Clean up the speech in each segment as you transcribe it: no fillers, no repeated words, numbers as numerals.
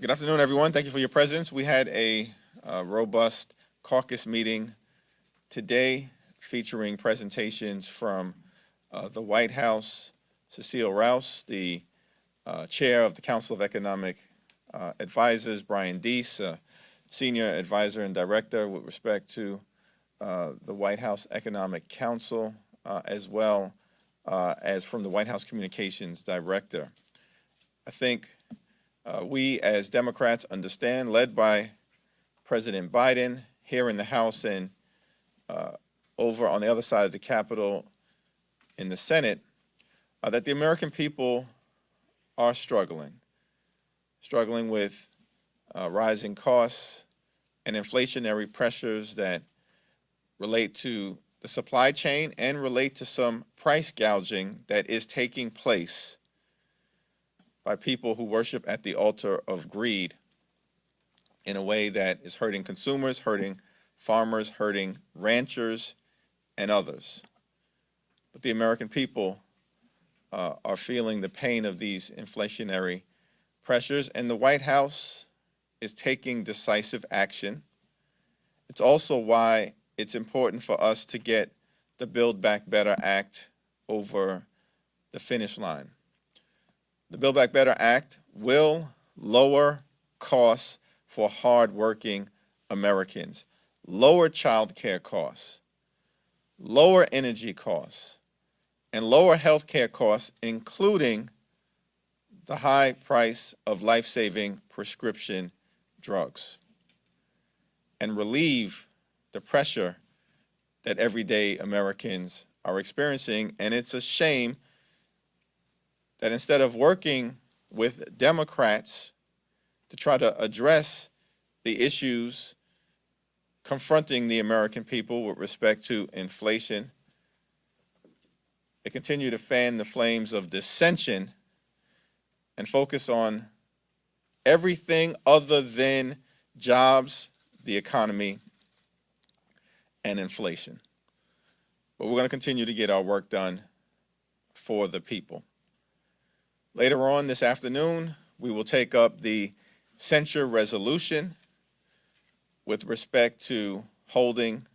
Good afternoon, everyone. Thank you for your presence. We had a robust caucus meeting today featuring presentations from the White House, Cecile Rouse, the chair of the Council of Economic Advisors, Brian Deese, senior advisor and director with respect to the White House Economic Council, as well as from the White House Communications Director. I think we as Democrats understand, led by President Biden here in the House and over on the other side of the Capitol in the Senate, that the American people are struggling with rising costs and inflationary pressures that relate to the supply chain and relate to some price gouging that is taking place by people who worship at the altar of greed in a way that is hurting consumers, hurting farmers, hurting ranchers, and others. But the American people are feeling the pain of these inflationary pressures, and the White House is taking decisive action. It's also why it's important for us to get the Build Back Better Act over the finish line. The Build Back Better Act will lower costs for hardworking Americans, lower child care costs, lower energy costs, and lower health care costs, including the high price of life-saving prescription drugs, and relieve the pressure that everyday Americans are experiencing. And it's a shame that instead of working with Democrats to try to address the issues confronting the American people with respect to inflation, they continue to fan the flames of dissension and focus on everything other than jobs, the economy, and inflation. But we're going to continue to get our work done for the people. Later on this afternoon, we will take up the censure resolution with respect to holding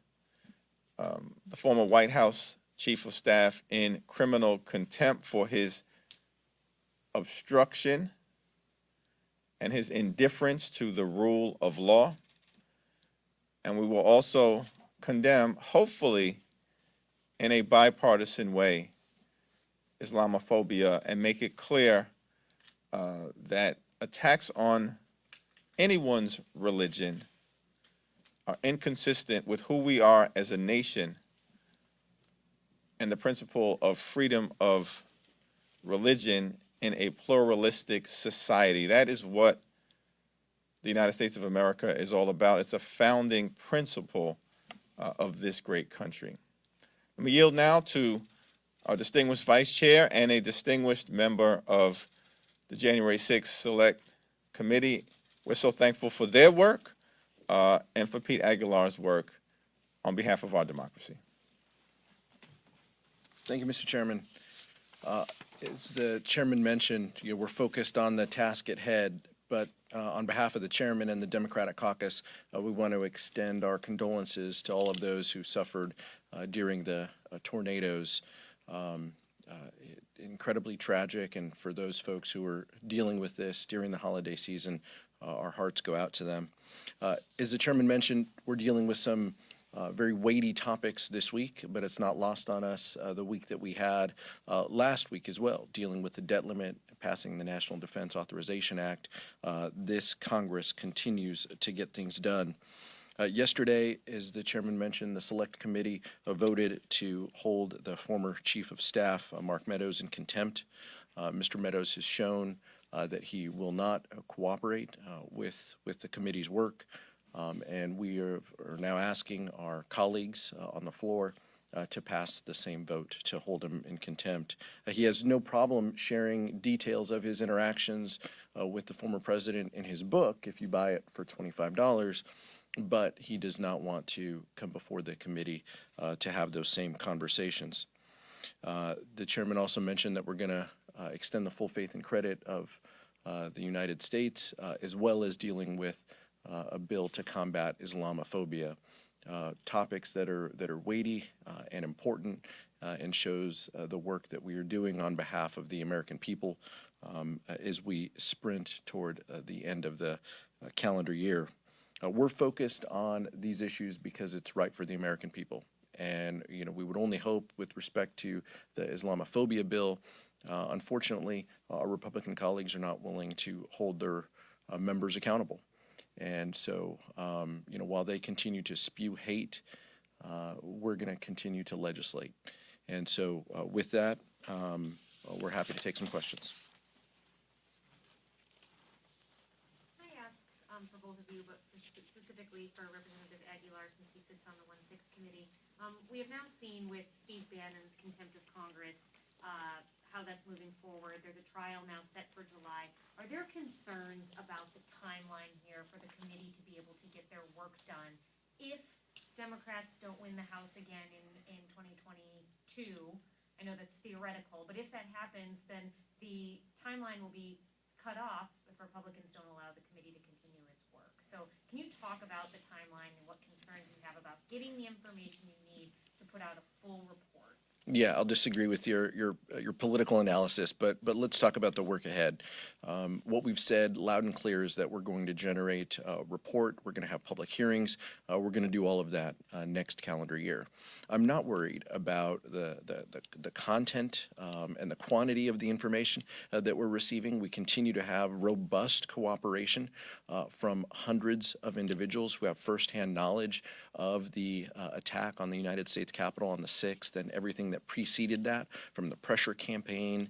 the former White House Chief of Staff in criminal contempt for his obstruction and his indifference to the rule of law. And we will also condemn, hopefully in a bipartisan way, Islamophobia and make it clear that attacks on anyone's religion are inconsistent with who we are as a nation and the principle of freedom of religion in a pluralistic society. That is what the United States of America is all about. It's a founding principle of this great country. Let me yield now to our distinguished vice chair and a distinguished member of the January 6th Select Committee. We're so thankful for their work and for Pete Aguilar's work on behalf of our democracy. Thank you, Mr. Chairman. As the chairman mentioned, we're focused on the task at hand, but on behalf of the chairman and the Democratic caucus, we want to extend our condolences to all of those who suffered during the tornadoes. Incredibly tragic, and for those folks who are dealing with this during the holiday season, our hearts go out to them. As the chairman mentioned, we're dealing with some very weighty topics this week, but it's not lost on us the week that we had last week as well, dealing with the debt limit, passing the National Defense Authorization Act. This Congress continues to get things done. Yesterday, as the chairman mentioned, the Select Committee voted to hold the former Chief of Staff, Mark Meadows, in contempt. Mr. Meadows has shown that he will not cooperate with the committee's work, and we are now asking our colleagues on the floor to pass the same vote to hold him in contempt. He has no problem sharing details of his interactions with the former president in his book, if you buy it for $25, but he does not want to come before the committee to have those same conversations. The chairman also mentioned that we're going to extend the full faith and credit of the United States, as well as dealing with a bill to combat Islamophobia. Topics that are weighty and important, and shows the work that we are doing on behalf of the American people as we sprint toward the end of the calendar year. We're focused on these issues because it's right for the American people. And, we would only hope with respect to the Islamophobia bill, unfortunately, our Republican colleagues are not willing to hold their members accountable. And so, while they continue to spew hate, we're going to continue to legislate. And so, with that, we're happy to take some questions. Can I ask for both of you, but specifically for Representative Aguilar, since he sits on the 1-6 committee, we have now seen with Steve Bannon's contempt of Congress how that's moving forward. There's a trial now set for July. Are there concerns about the timeline here for the committee to be able to get their work done if Democrats don't win the House again in 2022? I know that's theoretical, but if that happens, then the timeline will be cut off if Republicans don't allow the committee to continue its work. So can you talk about the timeline and what concerns you have about getting the information you need to put out a full report? Yeah, I'll disagree with your political analysis, but let's talk about the work ahead. What we've said loud and clear is that we're going to generate a report. We're going to have public hearings. We're going to do all of that next calendar year. I'm not worried about the content and the quantity of the information that we're receiving. We continue to have robust cooperation from hundreds of individuals who have firsthand knowledge of the attack on the United States Capitol on the 6th and everything that preceded that, from the pressure campaign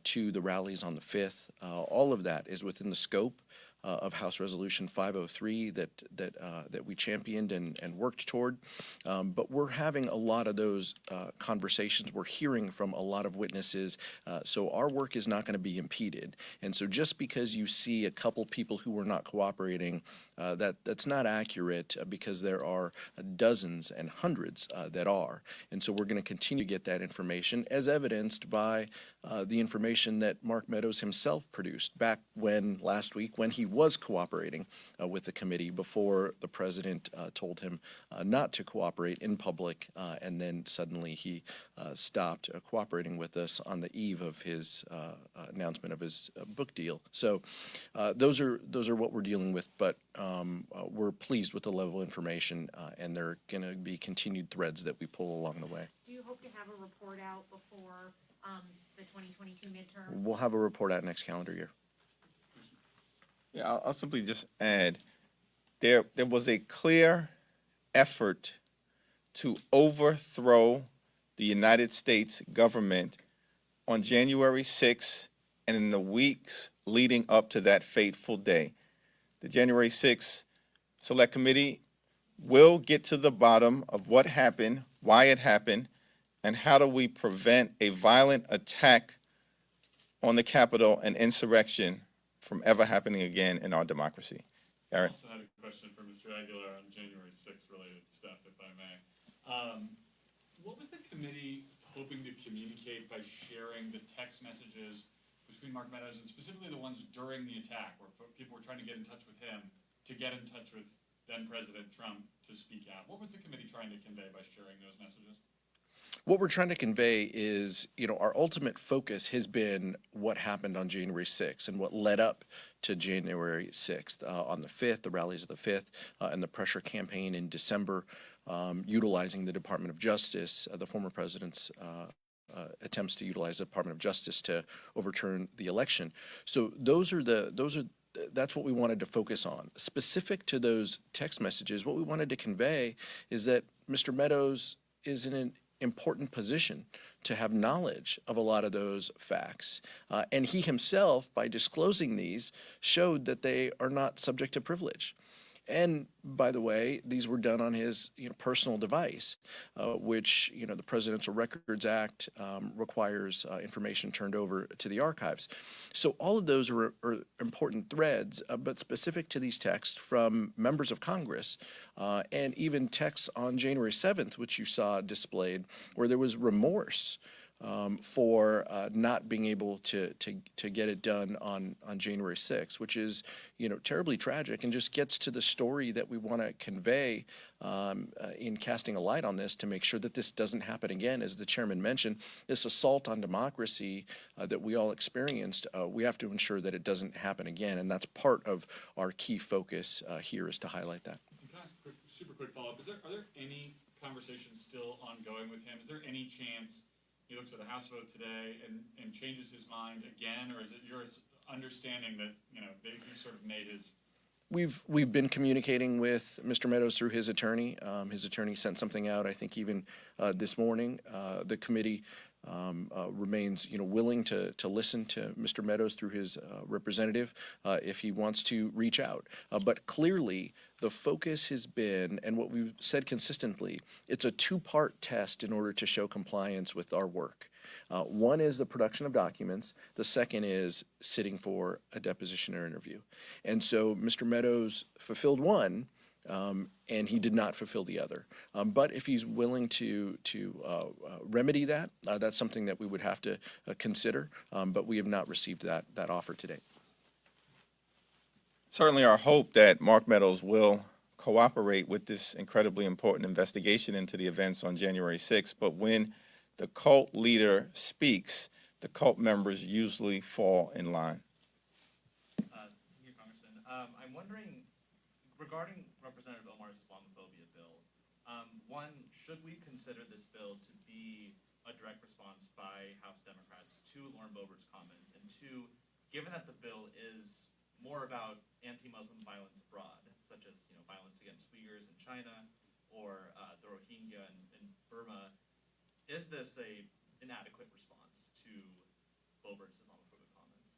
to the rallies on the 5th. All of that is within the scope of House Resolution 503 that we championed and worked toward. But we're having a lot of those conversations. We're hearing from a lot of witnesses, so our work is not going to be impeded. And so just because you see a couple people who are not cooperating, that's not accurate, because there are dozens and hundreds that are. And so we're going to continue to get that information, as evidenced by the information that Mark Meadows himself produced back last week when he was cooperating with the committee before the president told him not to cooperate in public, and then suddenly he stopped cooperating with us on the eve of his announcement of his book deal. So those are what we're dealing with, but we're pleased with the level of information, and there are going to be continued threads that we pull along the way. Do you hope to have a report out before the 2022 midterms? We'll have a report out next calendar year. Yeah, I'll simply just add, there was a clear effort to overthrow the United States government on January 6th and in the weeks leading up to that fateful day. The January 6th Select Committee will get to the bottom of what happened, why it happened, and how do we prevent a violent attack on the Capitol and insurrection from ever happening again in our democracy. Aaron? I also had a question for Mr. Aguilar on January 6th related stuff, if I may. What was the committee hoping to communicate by sharing the text messages between Mark Meadows and specifically the ones during the attack where people were trying to get in touch with him to get in touch with then President Trump to speak out? What was the committee trying to convey by sharing those messages? What we're trying to convey is, our ultimate focus has been what happened on January 6th and what led up to January 6th. On the 5th, the rallies of the 5th, and the pressure campaign in December, utilizing the Department of Justice, the former president's attempts to utilize the Department of Justice to overturn the election. So that's what we wanted to focus on. Specific to those text messages, what we wanted to convey is that Mr. Meadows is in an important position to have knowledge of a lot of those facts. And he himself, by disclosing these, showed that they are not subject to privilege. And by the way, these were done on his personal device, which the Presidential Records Act requires information turned over to the archives. So all of those are important threads, but specific to these texts from members of Congress, and even texts on January 7th, which you saw displayed, where there was remorse for not being able to get it done on January 6th, which is, terribly tragic and just gets to the story that we want to convey in casting a light on this to make sure that this doesn't happen again. As the chairman mentioned, this assault on democracy that we all experienced, we have to ensure that it doesn't happen again, and that's part of our key focus here is to highlight that. And can I ask a super quick follow-up? Are there any conversations still ongoing with him? Is there any chance he looks at the House vote today and changes his mind again, or is it your understanding that, he sort of made his... We've been communicating with Mr. Meadows through his attorney. His attorney sent something out, I think even this morning. The committee remains, willing to listen to Mr. Meadows through his representative if he wants to reach out. But clearly, the focus has been, and what we've said consistently, it's a two-part test in order to show compliance with our work. One is the production of documents. The second is sitting for a deposition or interview. And so Mr. Meadows fulfilled one, and he did not fulfill the other. But if he's willing to remedy that, that's something that we would have to consider. But we have not received that offer today. Certainly our hope that Mark Meadows will cooperate with this incredibly important investigation into the events on January 6th, but when the cult leader speaks, the cult members usually fall in line. Thank you, Congressman. I'm wondering, regarding Representative Omar's Islamophobia bill, one, should we consider this bill to be a direct response by House Democrats to Lauren Boebert's comments? And two, given that the bill is more about anti-Muslim violence abroad, such as violence against Uyghurs in China or the Rohingya in Burma, is this an inadequate response to Boebert's Islamophobic comments?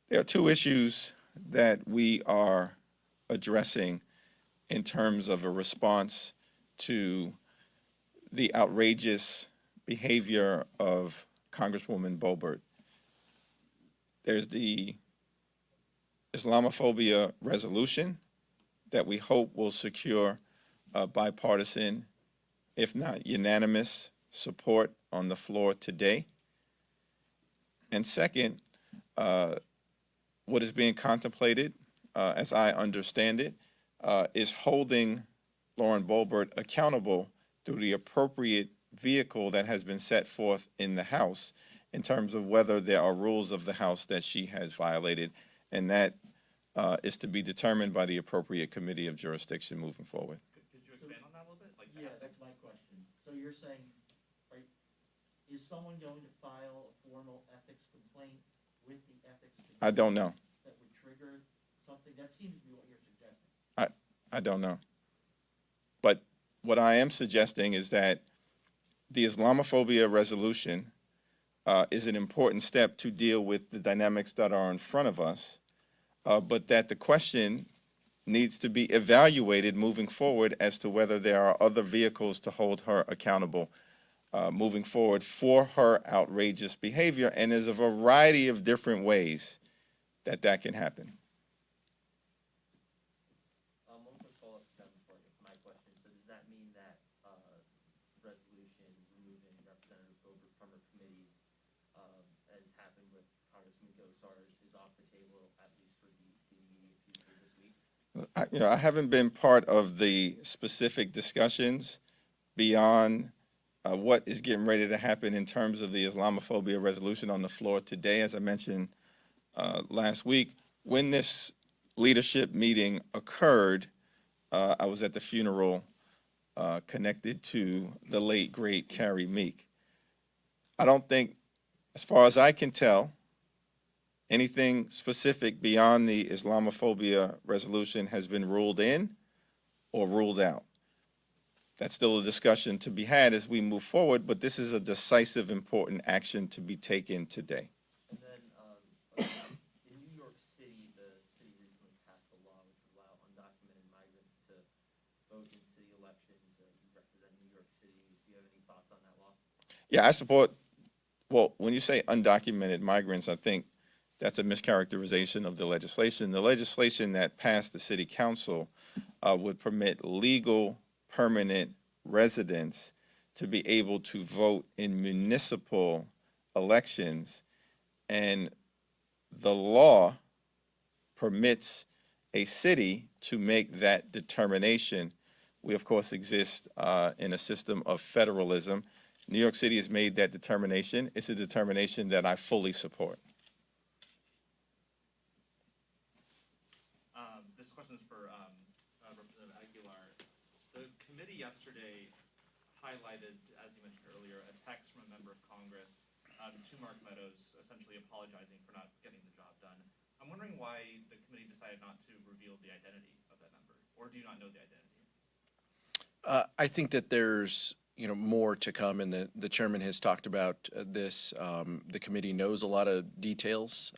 There are two issues that we are addressing in terms of a response to the outrageous behavior of Congresswoman Boebert. There's the Islamophobia resolution that we hope will secure bipartisan, if not unanimous, support on the floor today. And second, what is being contemplated, as I understand it, is holding Lauren Boebert accountable through the appropriate vehicle that has been set forth in the House in terms of whether there are rules of the House that she has violated, and that is to be determined by the appropriate committee of jurisdiction moving forward. Could you expand on that a little bit? Yeah, that's my question. So you're saying, is someone going to file a formal ethics complaint with the ethics committee? I don't know. That would trigger something? That seems to be what you're suggesting. I don't know. But what I am suggesting is that the Islamophobia resolution is an important step to deal with the dynamics that are in front of us, but that the question needs to be evaluated moving forward as to whether there are other vehicles to hold her accountable moving forward for her outrageous behavior, and there's a variety of different ways that that can happen. One quick follow-up to that before I get to my question. So does that mean that resolution removing Representative Boebert from her committees, as happened with Congressman Gosars, is off the table at least for the immediate future this week? I haven't been part of the specific discussions beyond what is getting ready to happen in terms of the Islamophobia resolution on the floor today. As I mentioned last week, when this leadership meeting occurred, I was at the funeral connected to the late, great Carrie Meek. I don't think, as far as I can tell, anything specific beyond the Islamophobia resolution has been ruled in or ruled out. That's still a discussion to be had as we move forward, but this is a decisive, important action to be taken today. And then in New York City, the city recently passed a law which would allow undocumented migrants to vote in city elections. You represent New York City. Do you have any thoughts on that law? Yeah, I support, well, when you say undocumented migrants, I think that's a mischaracterization of the legislation. The legislation that passed the city council would permit legal permanent residents to be able to vote in municipal elections, and the law permits a city to make that determination. We, of course, exist in a system of federalism. New York City has made that determination. It's a determination that I fully support. This question is for Representative Aguilar. The committee yesterday highlighted, as you mentioned earlier, a text from a member of Congress to Mark Meadows, essentially apologizing for not getting the job done. I'm wondering why the committee decided not to reveal the identity of that member, or do you not know the identity? I think that there's more to come, and the chairman has talked about this. The committee knows a lot of details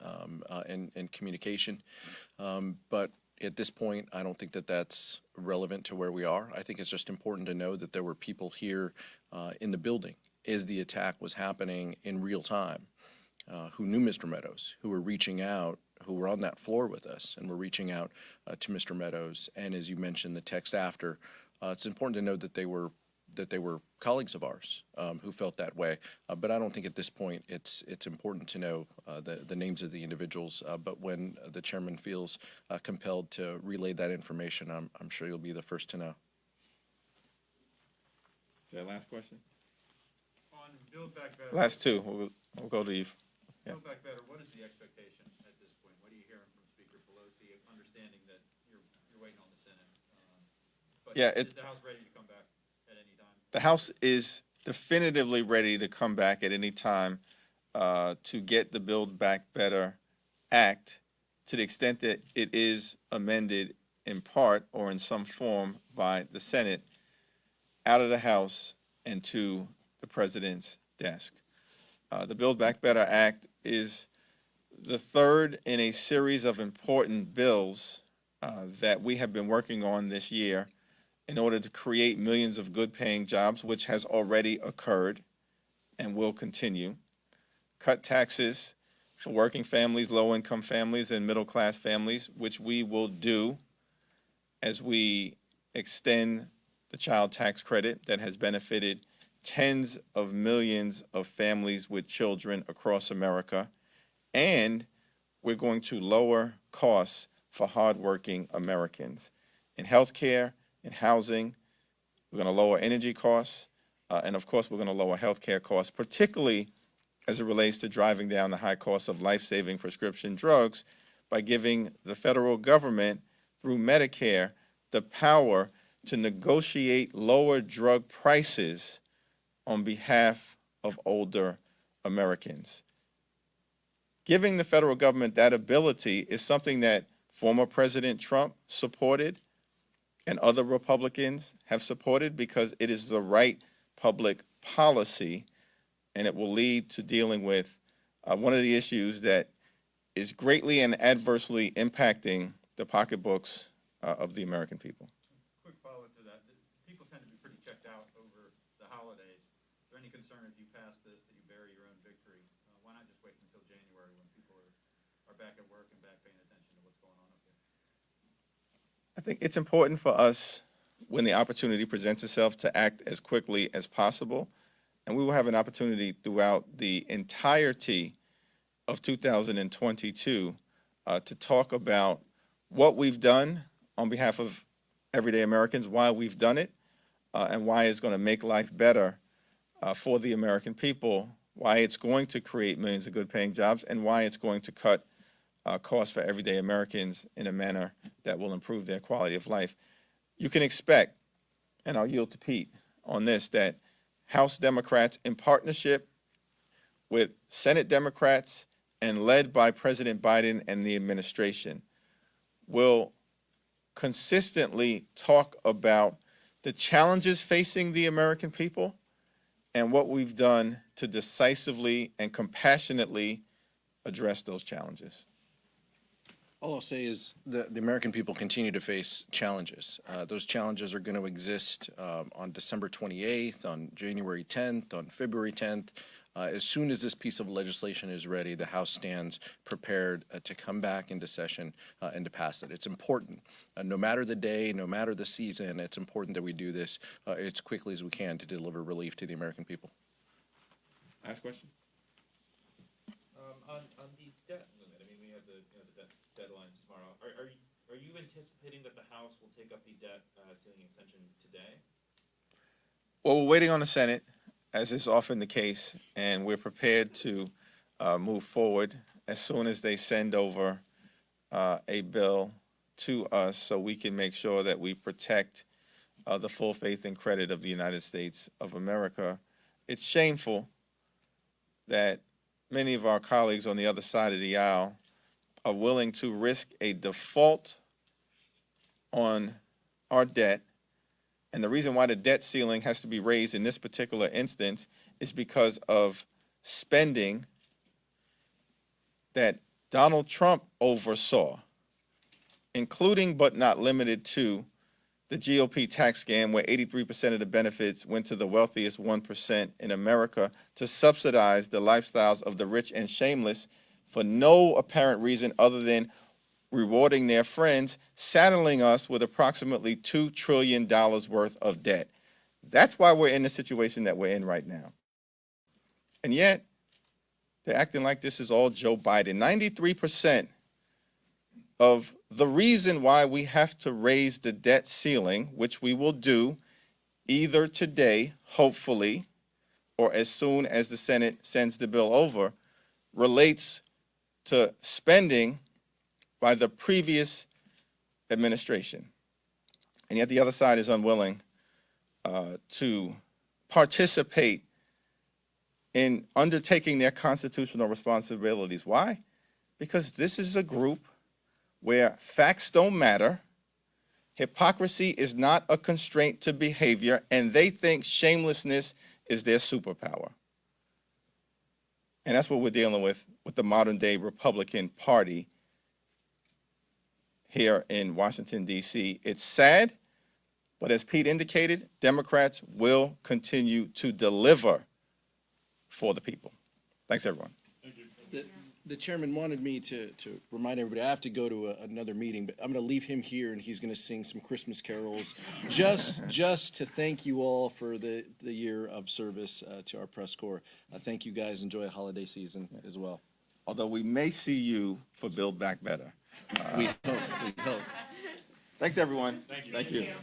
and communication, but at this point, I don't think that that's relevant to where we are. I think it's just important to know that there were people here in the building as the attack was happening in real time, who knew Mr. Meadows, who were reaching out, who were on that floor with us, and were reaching out to Mr. Meadows. And as you mentioned, the text after, it's important to know that they were colleagues of ours who felt that way. But I don't think at this point it's important to know the names of the individuals. But when the chairman feels compelled to relay that information, I'm sure you'll be the first to know. Is that last question? On Build Back Better. Last two. We'll go to Eve. Yeah. Build Back Better, what is the expectation at this point? What are you hearing from Speaker Pelosi, understanding that you're waiting on the Senate? But Yeah, is the House ready to come back at any time? The House is definitively ready to come back at any time to get the Build Back Better Act, to the extent that it is amended in part or in some form by the Senate, out of the House and to the President's desk. The Build Back Better Act is the third in a series of important bills that we have been working on this year in order to create millions of good-paying jobs, which has already occurred and will continue. Cut taxes for working families, low-income families, and middle-class families, which we will do as we extend the child tax credit that has benefited tens of millions of families with children across America. And we're going to lower costs for hardworking Americans in healthcare, in housing. We're going to lower energy costs, and of course, we're going to lower healthcare costs, particularly as it relates to driving down the high cost of life-saving prescription drugs by giving the federal government, through Medicare, the power to negotiate lower drug prices on behalf of older Americans. Giving the federal government that ability is something that former President Trump supported and other Republicans have supported because it is the right public policy, and it will lead to dealing with one of the issues that is greatly and adversely impacting the pocketbooks of the American people. Quick follow-up to that. People tend to be pretty checked out over the holidays. Is there any concern if you pass this that you bury your own victory? Why not just wait until January when people are back at work and back paying attention to what's going on up there? I think it's important for us, when the opportunity presents itself, to act as quickly as possible. And we will have an opportunity throughout the entirety of 2022 to talk about what we've done on behalf of everyday Americans, why we've done it, and why it's going to make life better for the American people, why it's going to create millions of good-paying jobs, and why it's going to cut costs for everyday Americans in a manner that will improve their quality of life. You can expect, and I'll yield to Pete on this, that House Democrats, in partnership with Senate Democrats and led by President Biden and the administration, will consistently talk about the challenges facing the American people and what we've done to decisively and compassionately address those challenges. All I'll say is the American people continue to face challenges. Those challenges are going to exist on December 28th, on January 10th, on February 10th. As soon as this piece of legislation is ready, the House stands prepared to come back into session and to pass it. It's important. No matter the day, no matter the season, it's important that we do this as quickly as we can to deliver relief to the American people. Last question. On the debt limit, I mean, we have the debt deadlines tomorrow. Are you anticipating that the House will take up the debt ceiling extension today? Well, we're waiting on the Senate, as is often the case, and we're prepared to move forward as soon as they send over a bill to us so we can make sure that we protect the full faith and credit of the United States of America. It's shameful that many of our colleagues on the other side of the aisle are willing to risk a default on our debt. And the reason why the debt ceiling has to be raised in this particular instance is because of spending that Donald Trump oversaw, including but not limited to the GOP tax scam, where 83% of the benefits went to the wealthiest 1% in America to subsidize the lifestyles of the rich and shameless for no apparent reason other than rewarding their friends, saddling us with approximately $2 trillion worth of debt. That's why we're in the situation that we're in right now. And yet, they're acting like this is all Joe Biden. 93% of the reason why we have to raise the debt ceiling, which we will do either today, hopefully, or as soon as the Senate sends the bill over, relates to spending by the previous administration. And yet the other side is unwilling to participate in undertaking their constitutional responsibilities. Why? Because this is a group where facts don't matter, hypocrisy is not a constraint to behavior, and they think shamelessness is their superpower. And that's what we're dealing with the modern-day Republican Party here in Washington, D.C. It's sad, but as Pete indicated, Democrats will continue to deliver for the people. Thanks, everyone. Thank you. The chairman wanted me to remind everybody I have to go to another meeting, but I'm going to leave him here and he's going to sing some Christmas carols just to thank you all for the year of service to our press corps. Thank you guys. Enjoy a holiday season as well. Although we may see you for Build Back Better. We hope. Thanks, everyone. Thank you. Thank you.